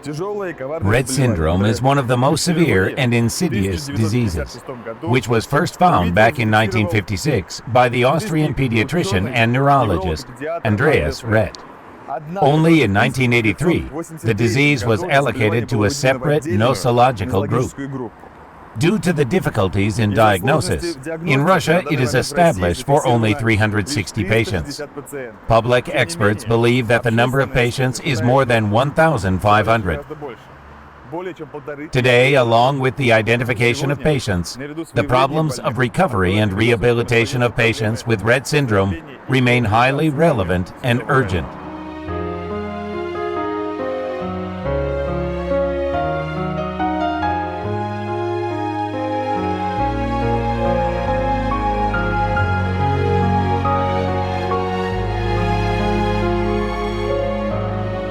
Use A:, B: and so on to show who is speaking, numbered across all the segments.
A: Rett syndrome is one of the most severe and insidious diseases, which was first found back in 1956 by the Austrian pediatrician and neurologist Andreas Rett. Only in 1983, the disease was allocated to a separate nosological group. Due to the difficulties in diagnosis, in Russia it is established for only 360 patients. Public experts believe that the number of patients is more than 1,500. Today, along with the identification of patients, the problems of recovery and rehabilitation of patients with Rett syndrome remain highly relevant and urgent.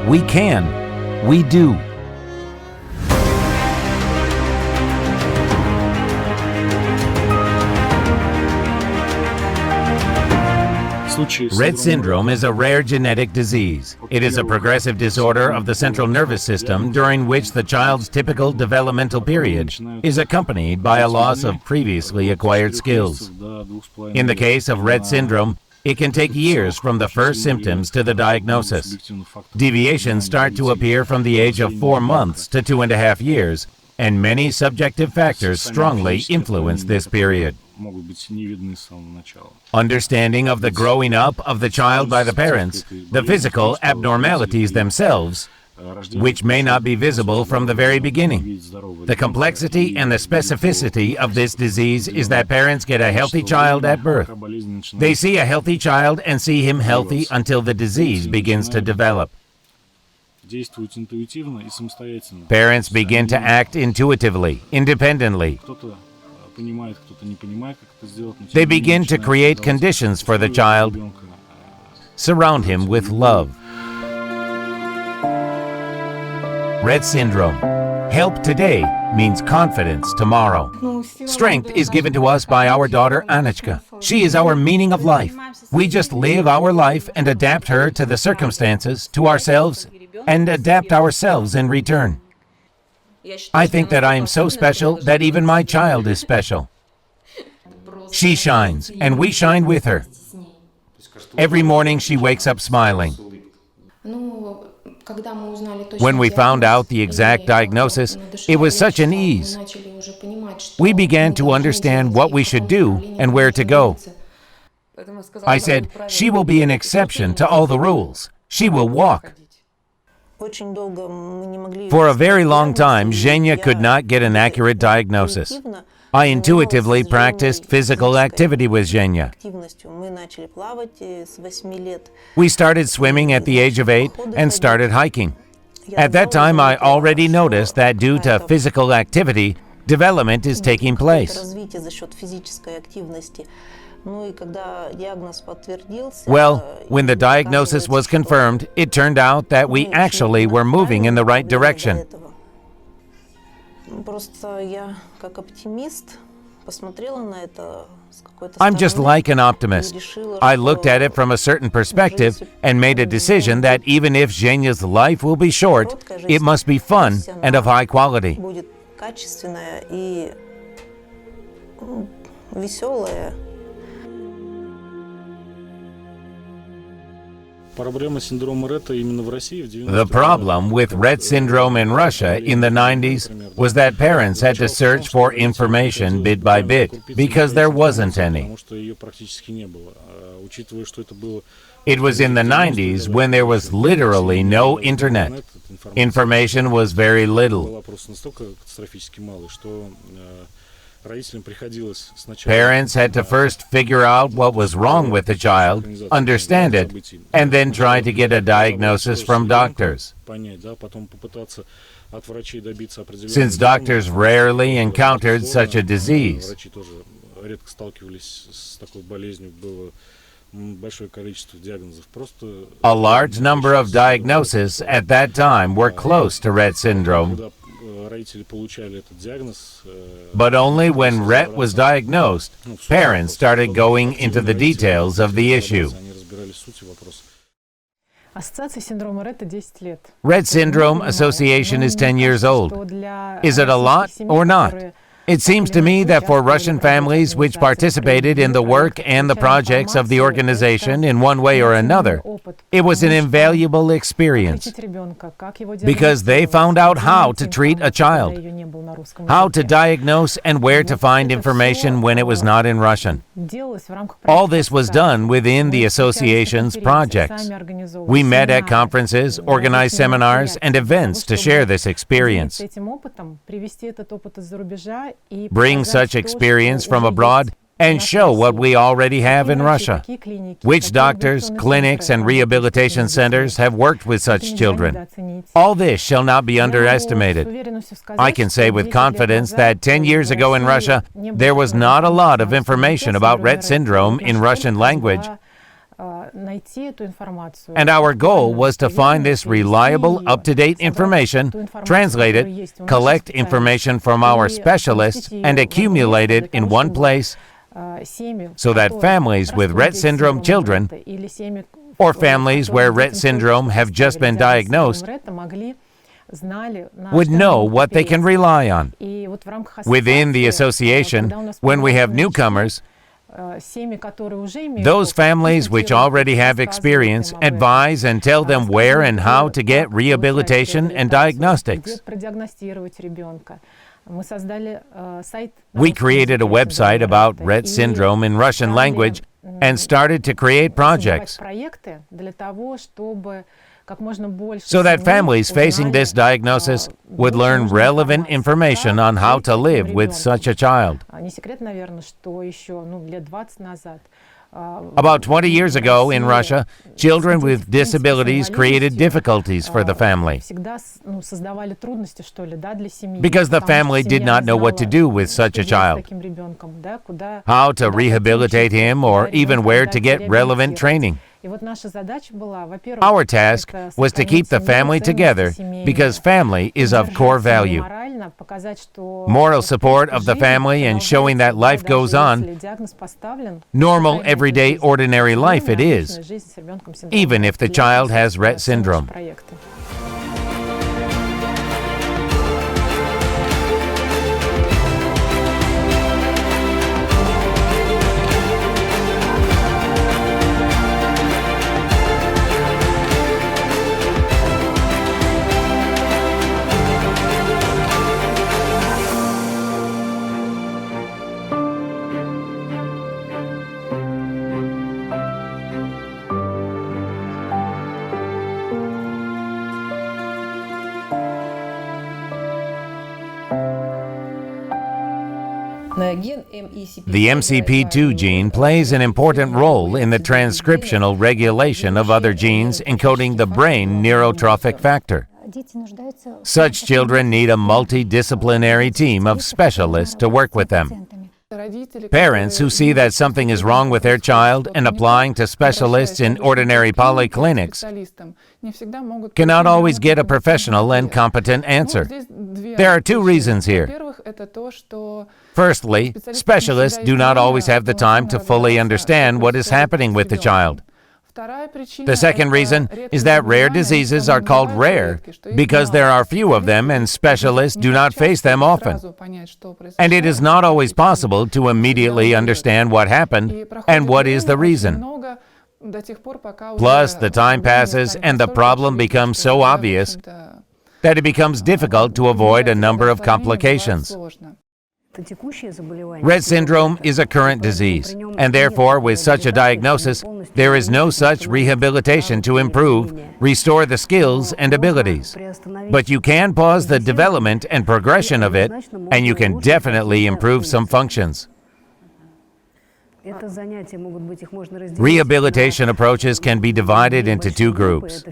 A: We can. We do. Rett syndrome is a rare genetic disease. It is a progressive disorder of the central nervous system during which the child's typical developmental period is accompanied by a loss of previously acquired skills. In the case of Rett syndrome, it can take years from the first symptoms to the diagnosis. Deviations start to appear from the age of 4 months to 2.5 years, and many subjective factors strongly influence this period. Understanding of the growing up of the child by the parents, the physical abnormalities themselves, which may not be visible from the very beginning. The complexity and the specificity of this disease is that parents get a healthy child at birth. They see a healthy child and see him healthy until the disease begins to develop. Parents begin to act intuitively, independently. They begin to create conditions for the child, surround him with love. Rett syndrome. Help today means confidence tomorrow. Strength is given to us by our daughter Anichka. She is our meaning of life. We just live our life and adapt her to the circumstances, to ourselves, and adapt ourselves in return. I think that I am so special that even my child is special. She shines, and we shine with her. Every morning she wakes up smiling. When we found out the exact diagnosis, it was such an ease. We began to understand what we should do and where to go. I said, she will be an exception to all the rules. She will walk. For a very long time, Zhenya could not get an accurate diagnosis. I intuitively practiced physical activity with Zhenya. We started swimming at the age of 8 and started hiking. At that time, I already noticed that due to physical activity, development is taking place. Well, when the diagnosis was confirmed, it turned out that we actually were moving in the right direction. I'm just like an optimist. I looked at it from a certain perspective and made a decision that even if Zhenya's life will be short, it must be fun and of high quality. The problem with Rett syndrome in Russia in the 90s was that parents had to search for information bit by bit because there wasn't any. It was in the 90s when there was literally no internet. Information was very little. Parents had to first figure out what was wrong with the child, understand it, and then try to get a diagnosis from doctors. Since doctors rarely encountered such a disease, a large number of diagnoses at that time were close to Rett syndrome. But only when Rett was diagnosed, parents started going into the details of the issue. Rett Syndrome Association is 10 years old. Is it a lot or not? It seems to me that for Russian families which participated in the work and the projects of the organization in one way or another, it was an invaluable experience because they found out how to treat a child, how to diagnose and where to find information when it was not in Russian. All this was done within the association's projects. We met at conferences, organized seminars, and events to share this experience. Bring such experience from abroad and show what we already have in Russia. Which doctors, clinics, and rehabilitation centers have worked with such children. All this shall not be underestimated. I can say with confidence that 10 years ago in Russia, there was not a lot of information about Rett syndrome in Russian language, and our goal was to find this reliable, up-to-date information, translate it, collect information from our specialists, and accumulate it in one place so that families with Rett syndrome children or families where Rett syndrome have just been diagnosed would know what they can rely on. Within the association, when we have newcomers, those families which already have experience advise and tell them where and how to get rehabilitation and diagnostics. We created a website about Rett syndrome in Russian language and started to create projects so that families facing this diagnosis would learn relevant information on how to live with such a child. About 20 years ago in Russia, children with disabilities created difficulties for the family because the family did not know what to do with such a child, how to rehabilitate him, or even where to get relevant training. Our task was to keep the family together because family is of core value. Moral support of the family and showing that life goes on, normal, everyday, ordinary life it is, even if the child has Rett syndrome. The MCP2 gene plays an important role in the transcriptional regulation of other genes encoding the brain neurotrophic factor. Such children need a multidisciplinary team of specialists to work with them. Parents who see that something is wrong with their child and applying to specialists in ordinary polyclinics cannot always get a professional and competent answer. There are two reasons here. Firstly, specialists do not always have the time to fully understand what is happening with the child. The second reason is that rare diseases are called rare because there are few of them and specialists do not face them often. And it is not always possible to immediately understand what happened and what is the reason. Plus, the time passes and the problem becomes so obvious that it becomes difficult to avoid a number of complications. Rett syndrome is a current disease, and therefore, with such a diagnosis, there is no such rehabilitation to improve, restore the skills and abilities. But you can pause the development and progression of it, and you can definitely improve some functions. Rehabilitation approaches can be divided into two groups.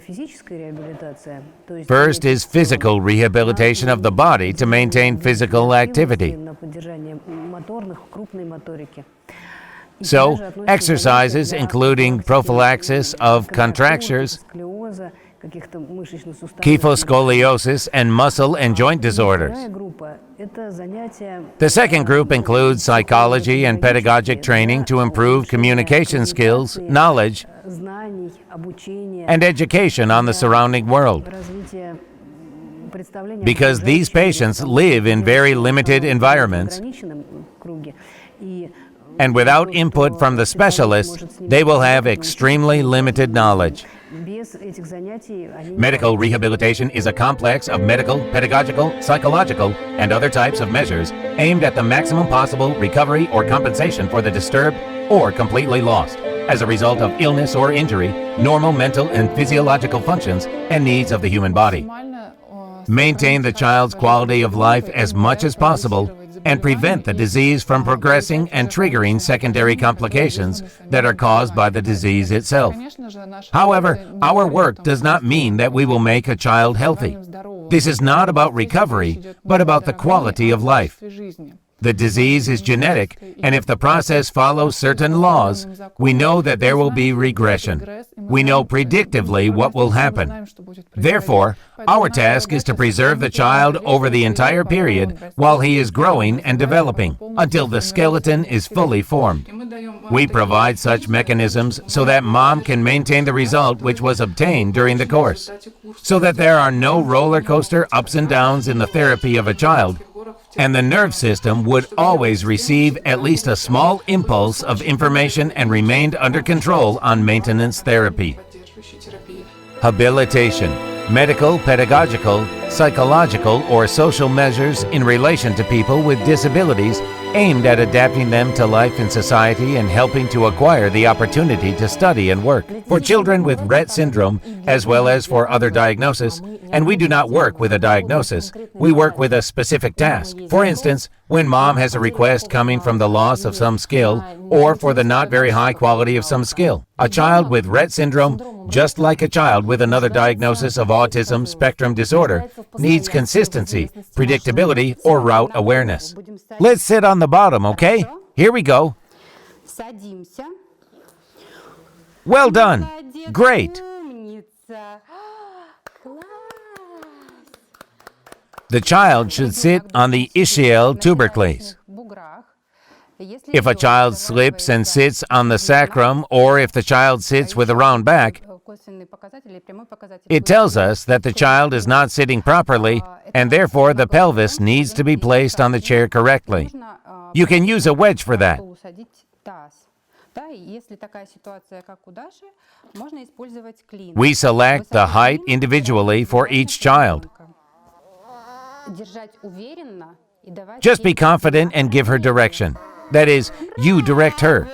A: First is physical rehabilitation of the body to maintain physical activity. So, exercises including prophylaxis of contractures kyphoscoliosis, and muscle and joint disorders. The second group includes psychology and pedagogic training to improve communication skills, knowledge, and education on the surrounding world. Because these patients live in very limited environments, and without input from the specialists, they will have extremely limited knowledge. Medical rehabilitation is a complex of medical, pedagogical, psychological, and other types of measures aimed at the maximum possible recovery or compensation for the disturbed or completely lost, as a result of illness or injury, normal mental and physiological functions and needs of the human body. Maintain the child's quality of life as much as possible and prevent the disease from progressing and triggering secondary complications that are caused by the disease itself. However, our work does not mean that we will make a child healthy. This is not about recovery, but about the quality of life. The disease is genetic, and if the process follows certain laws, we know that there will be regression. We know predictively what will happen. Therefore, our task is to preserve the child over the entire period while he is growing and developing, until the skeleton is fully formed. We provide such mechanisms so that mom can maintain the result which was obtained during the course, so that there are no roller coaster ups and downs in the therapy of a child, and the nerve system would always receive at least a small impulse of information and remained under control on maintenance therapy. Habilitation: medical, pedagogical, psychological, or social measures in relation to people with disabilities aimed at adapting them to life in society and helping to acquire the opportunity to study and work. For children with Rett syndrome, as well as for other diagnoses, and we do not work with a diagnosis, we work with a specific task. For instance, when mom has a request coming from the loss of some skill or for the not very high quality of some skill. A child with Rett syndrome, just like a child with another diagnosis of autism spectrum disorder, needs consistency, predictability, or route awareness. Let's sit on the bottom, okay? Here we go. Well done. Great. The child should sit on the ischial tubercles. If a child slips and sits on the sacrum, or if the child sits with a round back, it tells us that the child is not sitting properly, and therefore the pelvis needs to be placed on the chair correctly. You can use a wedge for that. We select the height individually for each child. Just be confident and give her direction. That is, you direct her.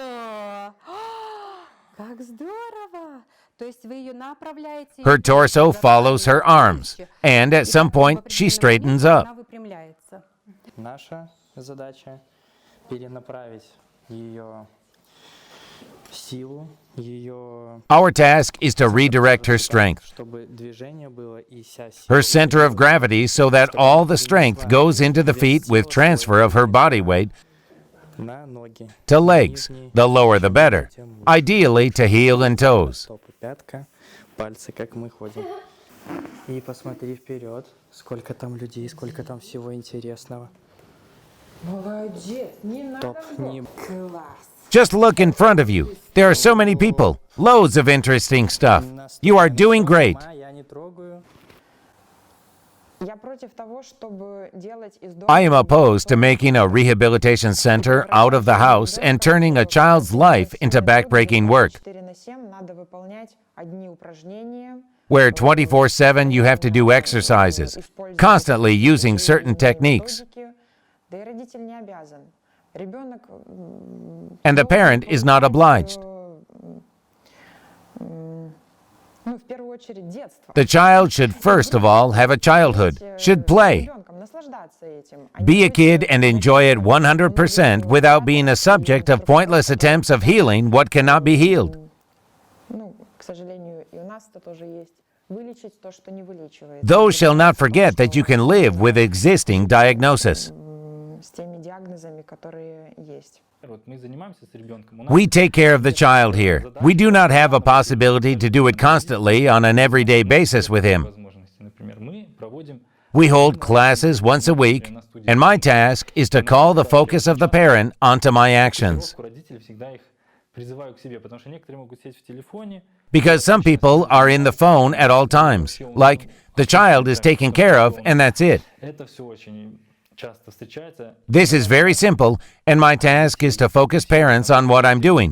A: Her torso follows her arms, and at some point she straightens up. Our task is to redirect her strength, her center of gravity, so that all the strength goes into the feet with transfer of her body weight to legs, the lower the better, ideally to heel and toes. Just look in front of you. There are so many people, loads of interesting stuff. You are doing great. I am opposed to making a rehabilitation center out of the house and turning a child's life into backbreaking work, where 24/7 you have to do exercises, constantly using certain techniques, and the parent is not obliged. The child should first of all have a childhood, should play. Be a kid and enjoy it 100% without being a subject of pointless attempts of healing what cannot be healed. Those shall not forget that you can live with existing diagnosis.
B: с теми диагнозами, которые есть.
A: We take care of the child here. We do not have a possibility to do it constantly on an everyday basis with him. We hold classes once a week, and my task is to call the focus of the parent onto my actions. Because some people are in the phone at all times, like the child is taken care of and that's it. This is very simple, and my task is to focus parents on what I'm doing,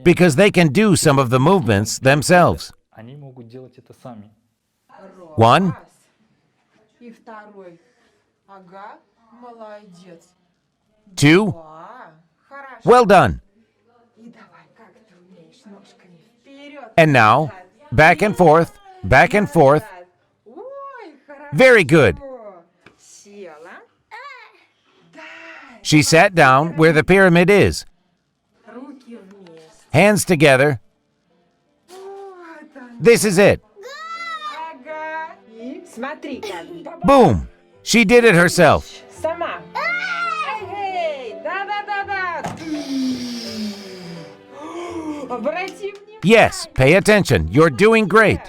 A: because they can do some of the movements themselves. 1, 2, well done. And now, back and forth, back and forth. Very good. She sat down where the pyramid is. Hands together. This is it. Boom! She did it herself. Yes, pay attention. You're doing great.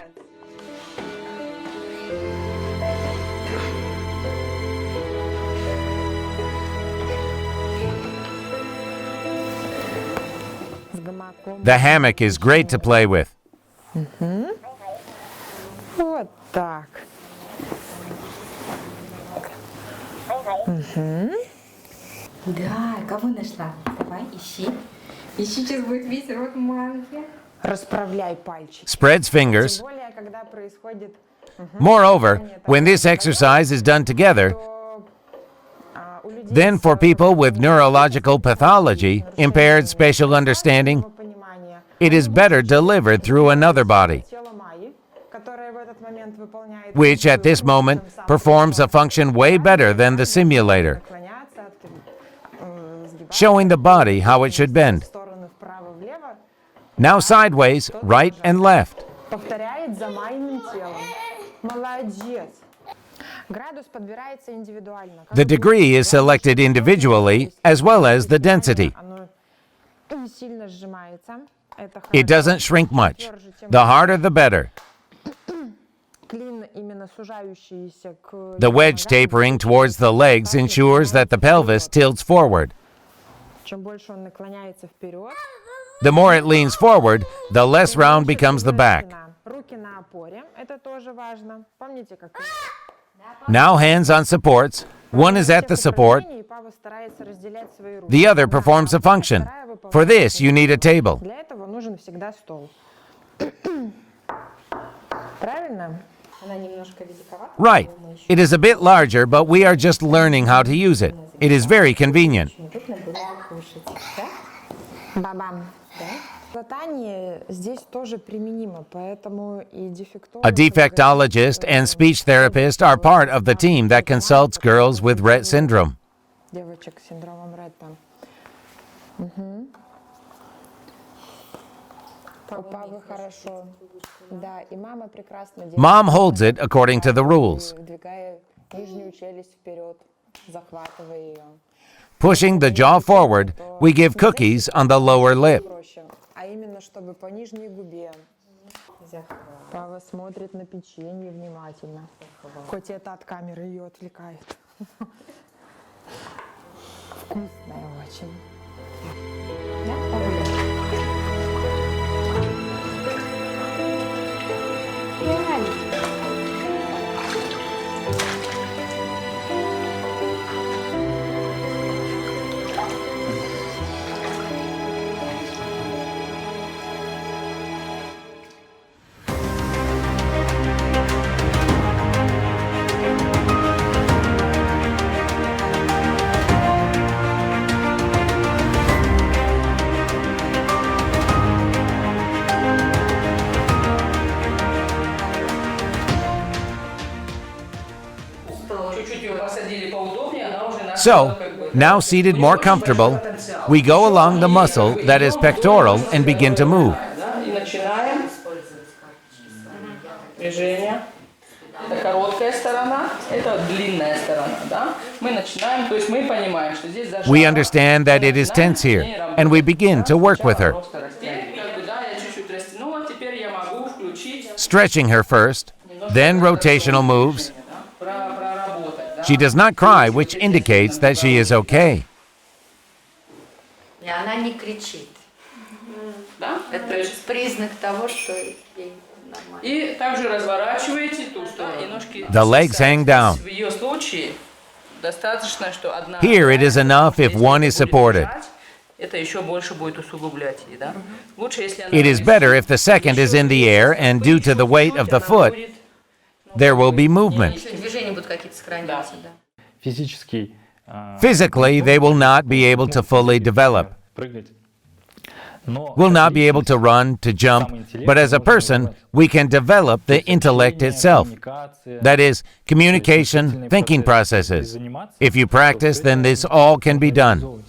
A: The hammock is great to play with.
B: Вот так.
C: Да, кого нашла? Давай, ищи. Ищи, сейчас будет весь рот манки.
B: Расправляй пальчики.
A: Spreads fingers.
B: Тем более, когда происходит
A: Moreover, when this exercise is done together, then for people with neurological pathology, impaired spatial understanding, it is better delivered through another body, which at this moment performs a function way better than the simulator, showing the body how it should bend. Now sideways, right and left.
B: Повторяет за моим телом. Молодец. Градус подбирается индивидуально.
A: The degree is selected individually as well as the density.
B: Оно не сильно сжимается. Это
A: It doesn't shrink much. The harder, the better.
B: клин именно сужающийся к
A: The wedge tapering towards the legs ensures that the pelvis tilts forward.
B: Чем больше он наклоняется вперед,
A: The more it leans forward, the less round becomes the back.
B: руки на опоре, это тоже важно. Помните, как
A: Now hands on supports. One is at the support,
B: Пава старается разделять свои руки.
A: the other performs a function. For this, you need a table.
B: Для этого нужен всегда стол. Правильно?
C: Она немножко великовата.
A: Right. It is a bit larger, but we are just learning how to use it. It is very convenient.
C: Удобно было кушать, да?
B: Бабам. Катание здесь тоже применимо, поэтому и
A: A defectologist and speech therapist are part of the team that consults girls with Rett syndrome.
B: девочек с синдромом Ретта. У Павы хорошо. Да, и мама прекрасно делает.
A: Mom holds it according to the rules,
B: Выдвигая нижнюю челюсть вперед, захватывая ее.
A: pushing the jaw forward. We give cookies on the lower lip.
B: Проще. А именно, чтобы по нижней губе. Пава смотрит на печенье внимательно. Хоть это от камеры ее отвлекает. Вкусная очень.
C: Да, погуляй. Реально.
A: So, now seated more comfortable, we go along the muscle that is pectoral and begin to move.
D: И начинаем. Движение. Это короткая сторона, это длинная сторона, да? Мы начинаем, то есть мы понимаем, что здесь зажато.
A: We understand that it is tense here, and we begin to work with her, stretching her first, then rotational moves. She does not cry, which indicates that she is okay.
C: И она не кричит. Это признак того, что ей нормально.
D: И также разворачиваете ту сторону, и ножки.
A: The legs hang down.
D: В ее случае достаточно, что одна.
A: Here it is enough if one is supported.
D: Это еще больше будет усугублять, да? Лучше, если она.
A: It is better if the second is in the air, and due to the weight of the foot, there will be movement.
C: Движения будут какие-то сохраняться, да.
E: Физически
A: Physically, they will not be able to fully develop,
E: прыгать. Но
A: will not be able to run, to jump, but as a person, we can develop the intellect itself. That is, communication, thinking processes. If you practice, then this all can be done.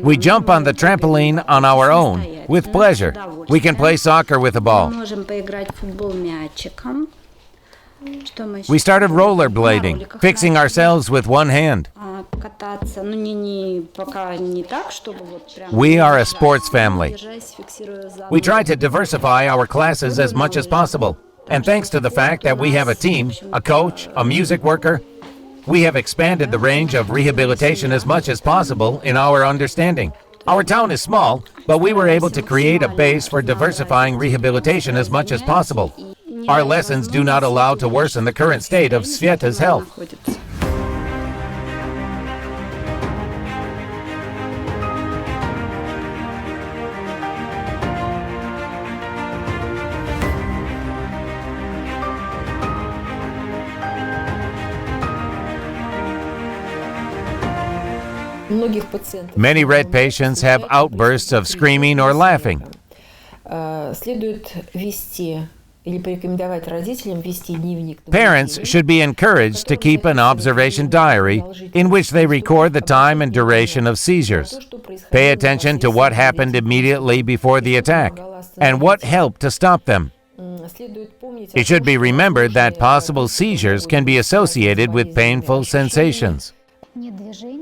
A: We jump on the trampoline on our own, with pleasure. We can play soccer with a ball. We started rollerblading, fixing ourselves with one hand. We are a sports family. We try to diversify our classes as much as possible. And thanks to the fact that we have a team, a coach, a music worker, we have expanded the range of rehabilitation as much as possible in our understanding. Our town is small, but we were able to create a base for diversifying rehabilitation as much as possible. Our lessons do not allow to worsen the current state of Sveta's health. Many Rett patients have outbursts of screaming or laughing. Parents should be encouraged to keep an observation diary in which they record the time and duration of seizures. Pay attention to what happened immediately before the attack and what helped to stop them. It should be remembered that possible seizures can be associated with painful sensations.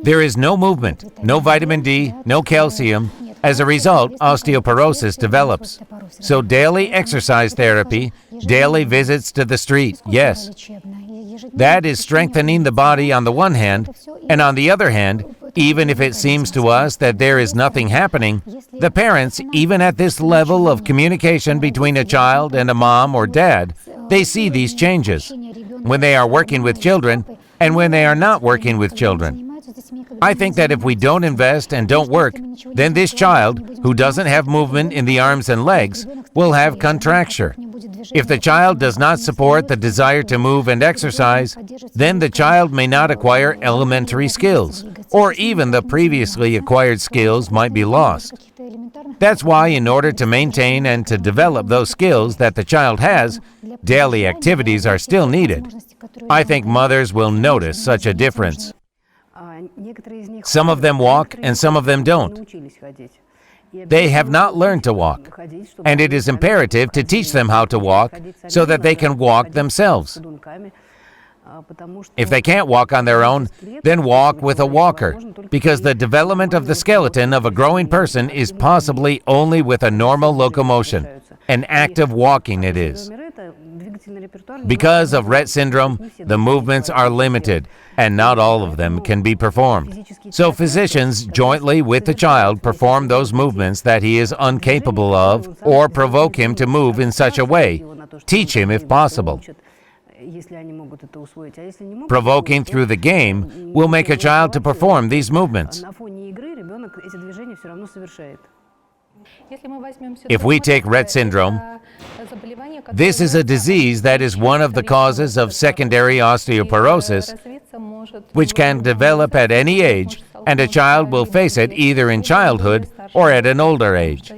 A: There is no movement, no vitamin D, no calcium. As a result, osteoporosis develops. So daily exercise therapy, daily visits to the street, yes. That is strengthening the body on the one hand, and on the other hand, even if it seems to us that there is nothing happening, the parents, even at this level of communication between a child and a mom or dad, they see these changes when they are working with children and when they are not working with children. I think that if we don't invest and don't work, then this child, who doesn't have movement in the arms and legs, will have contracture. If the child does not support the desire to move and exercise, then the child may not acquire elementary skills, or even the previously acquired skills might be lost. That's why, in order to maintain and to develop those skills that the child has, daily activities are still needed. I think mothers will notice such a difference. Some of them walk and some of them don't. They have not learned to walk, and it is imperative to teach them how to walk so that they can walk themselves. If they can't walk on their own, then walk with a walker, because the development of the skeleton of a growing person is possibly only with a normal locomotion. An active walking it is. Because of Rett syndrome, the movements are limited, and not all of them can be performed. So physicians, jointly with the child, perform those movements that he is incapable of, or provoke him to move in such a way, teach him if possible. Provoking through the game will make a child to perform these movements. If we take Rett syndrome, this is a disease that is one of the causes of secondary osteoporosis, which can develop at any age, and a child will face it either in childhood or at an older age.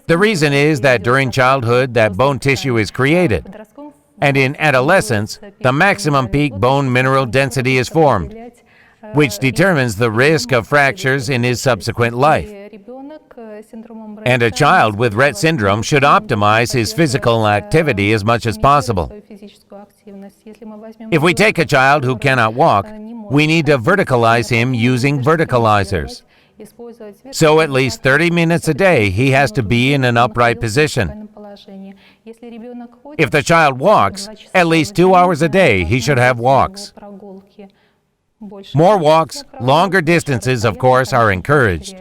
A: The reason is that during childhood, that bone tissue is created, and in adolescence, the maximum peak bone mineral density is formed, which determines the risk of fractures in his subsequent life. And a child with Rett syndrome should optimize his physical activity as much as possible. If we take a child who cannot walk, we need to verticalize him using verticalizers. So at least 30 minutes a day, he has to be in an upright position. If the child walks, at least 2 hours a day, he should have walks. More walks, longer distances, of course, are encouraged.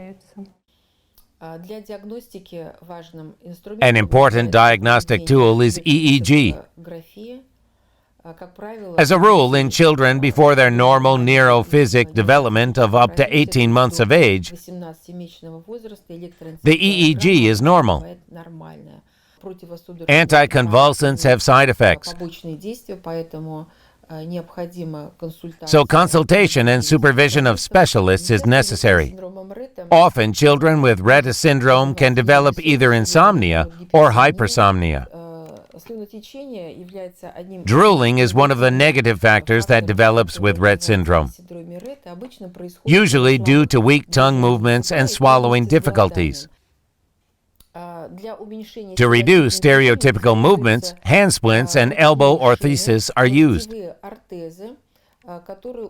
A: An important diagnostic tool is EEG. As a rule, in children before their normal neurophysic development of up to 18 months of age, the EEG is normal. Anticonvulsants have side effects, so consultation and supervision of specialists is necessary. Often, children with Rett syndrome can develop either insomnia or hypersomnia. Drooling is one of the negative factors that develops with Rett syndrome, usually due to weak tongue movements and swallowing difficulties. To reduce stereotypical movements, hand splints and elbow orthesis are used,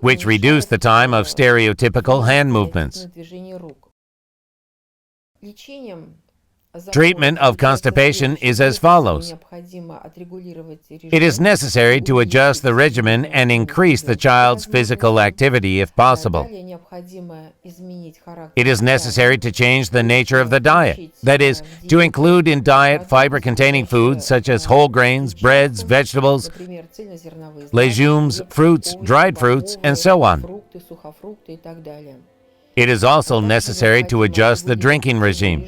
A: which reduce the time of stereotypical hand movements. Treatment of constipation is as follows. It is necessary to adjust the regimen and increase the child's physical activity if possible. It is necessary to change the nature of the diet, that is, to include in diet fiber-containing foods such as whole grains, breads, vegetables, legumes, fruits, dried fruits, and so on. It is also necessary to adjust the drinking regime.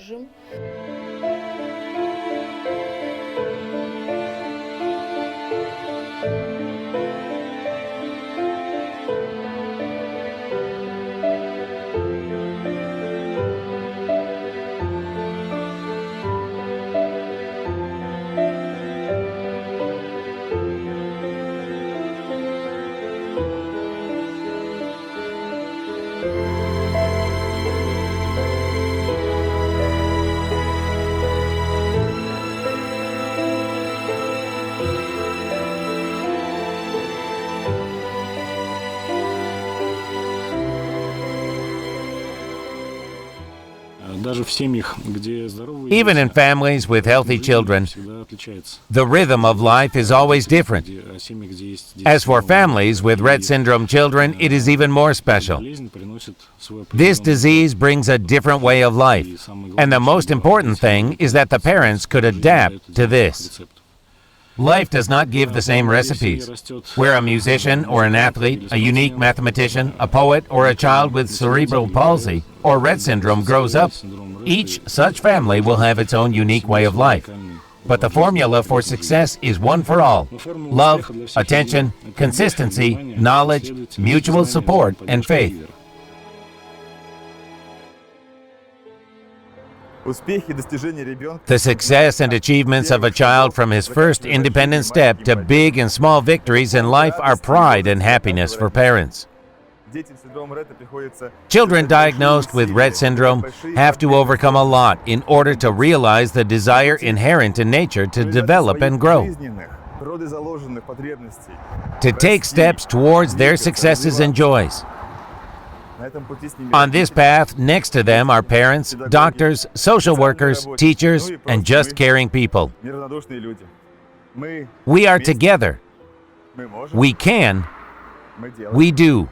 A: Even in families with healthy children, the rhythm of life is always different. As for families with Rett syndrome children, it is even more special. This disease brings a different way of life, and the most important thing is that the parents could adapt to this. Life does not give the same recipes. Where a musician or an athlete, a unique mathematician, a poet, or a child with cerebral palsy or Rett syndrome grows up, each such family will have its own unique way of life. But the formula for success is one for all: love, attention, consistency, knowledge, mutual support, and faith. The success and achievements of a child from his first independent step to big and small victories in life are pride and happiness for parents. Children diagnosed with Rett syndrome have to overcome a lot in order to realize the desire inherent in nature to develop and grow, to take steps towards their successes and joys. On this path, next to them are parents, doctors, social workers, teachers, and just caring people. We are together. We can. We do.